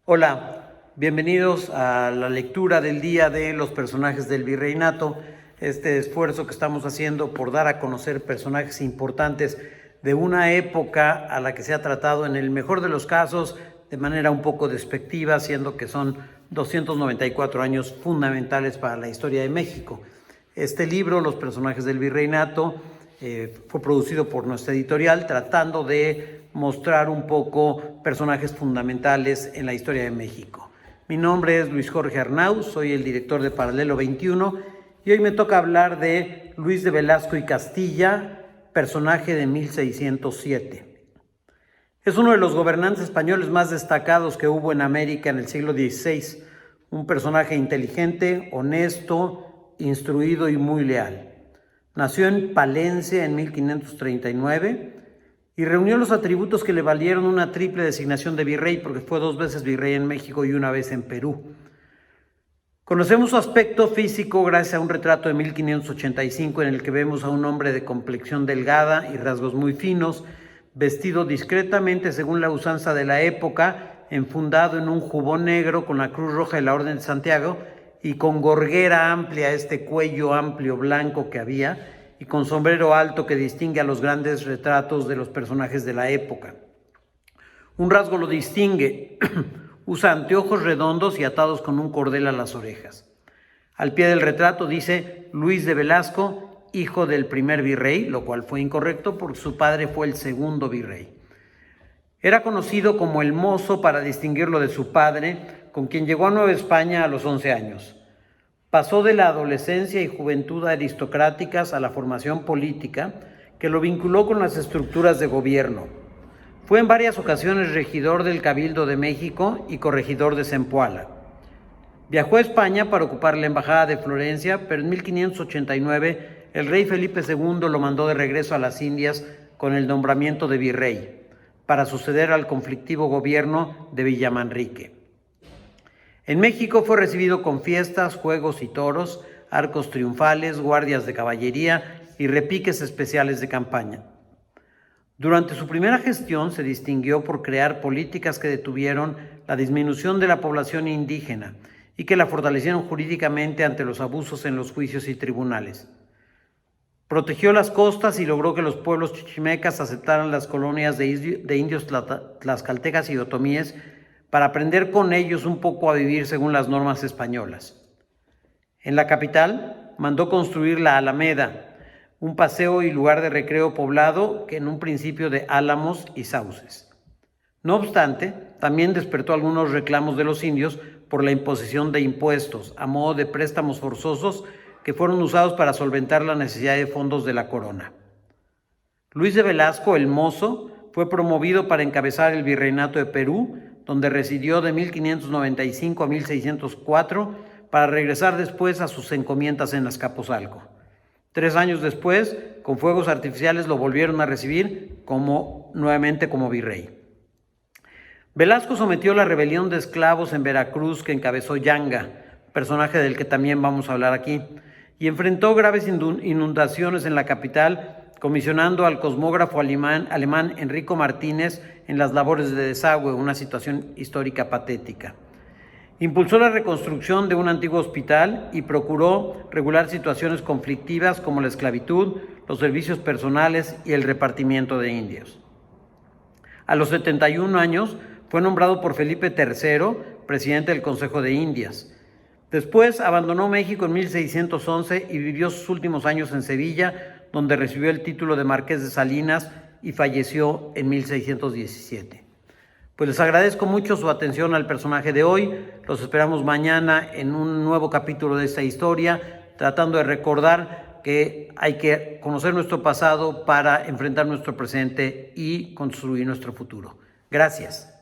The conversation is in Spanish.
Hola, bienvenidos a la lectura del día de los personajes del Virreinato, este esfuerzo que estamos haciendo por dar a conocer personajes importantes de una época a la que se ha tratado en el mejor de los casos de manera un poco despectiva, siendo que son 294 años fundamentales para la historia de México. Este libro, Los personajes del Virreinato, fue producido por nuestra editorial tratando de mostrar un poco personajes fundamentales en la historia de México. Mi nombre es Luis Jorge Arnau, soy el director de Paralelo 21 y hoy me toca hablar de Luis de Velasco y Castilla, personaje de 1607. Es uno de los gobernantes españoles más destacados que hubo en América en el siglo XVI, un personaje inteligente, honesto, instruido y muy leal. Nació en Palencia en 1539 y reunió los atributos que le valieron una triple designación de virrey, porque fue 2 veces virrey en México y 1 vez en Perú. Conocemos su aspecto físico gracias a un retrato de 1585 en el que vemos a un hombre de complexión delgada y rasgos muy finos, vestido discretamente según la usanza de la época, enfundado en un jubón negro con la Cruz Roja de la Orden de Santiago y con gorguera amplia, este cuello amplio blanco que había, y con sombrero alto que distingue a los grandes retratos de los personajes de la época. Un rasgo lo distingue, usa anteojos redondos y atados con un cordel a las orejas. Al pie del retrato dice Luis de Velasco, hijo del primer virrey, lo cual fue incorrecto porque su padre fue el segundo virrey. Era conocido como el Mozo para distinguirlo de su padre, con quien llegó a Nueva España a los 11 años. Pasó de la adolescencia y juventud aristocráticas a la formación política, que lo vinculó con las estructuras de gobierno. Fue en varias ocasiones regidor del Cabildo de México y corregidor de Zempoala. Viajó a España para ocupar la embajada de Florencia, pero en 1589 el rey Felipe II lo mandó de regreso a las Indias con el nombramiento de virrey, para suceder al conflictivo gobierno de Villamanrique. En México fue recibido con fiestas, juegos y toros, arcos triunfales, guardias de caballería y repiques especiales de campaña. Durante su primera gestión se distinguió por crear políticas que detuvieron la disminución de la población indígena y que la fortalecieron jurídicamente ante los abusos en los juicios y tribunales. Protegió las costas y logró que los pueblos chichimecas aceptaran las colonias de indios tlaxcaltecas y otomíes para aprender con ellos un poco a vivir según las normas españolas. En la capital mandó construir la Alameda, un paseo y lugar de recreo poblado que en un principio de álamos y sauces. No obstante, también despertó algunos reclamos de los indios por la imposición de impuestos a modo de préstamos forzosos que fueron usados para solventar la necesidad de fondos de la corona. Luis de Velasco, el Mozo, fue promovido para encabezar el Virreinato de Perú, donde residió de 1595 a 1604, para regresar después a sus encomiendas en Azcapotzalco. 3 años después, con fuegos artificiales lo volvieron a recibir nuevamente como virrey. Velasco sometió la rebelión de esclavos en Veracruz que encabezó Yanga, personaje del que también vamos a hablar aquí, y enfrentó graves inundaciones en la capital, comisionando al cosmógrafo alemán Enrico Martínez en las labores de desagüe, una situación histórica patética. Impulsó la reconstrucción de un antiguo hospital y procuró regular situaciones conflictivas como la esclavitud, los servicios personales y el repartimiento de indios. A los 71 años fue nombrado por Felipe III presidente del Consejo de Indias. Después abandonó México en 1611 y vivió sus últimos años en Sevilla, donde recibió el título de Marqués de Salinas y falleció en 1617. Pues les agradezco mucho su atención al personaje de hoy. Los esperamos mañana en un nuevo capítulo de esta historia, tratando de recordar que hay que conocer nuestro pasado para enfrentar nuestro presente y construir nuestro futuro. Gracias.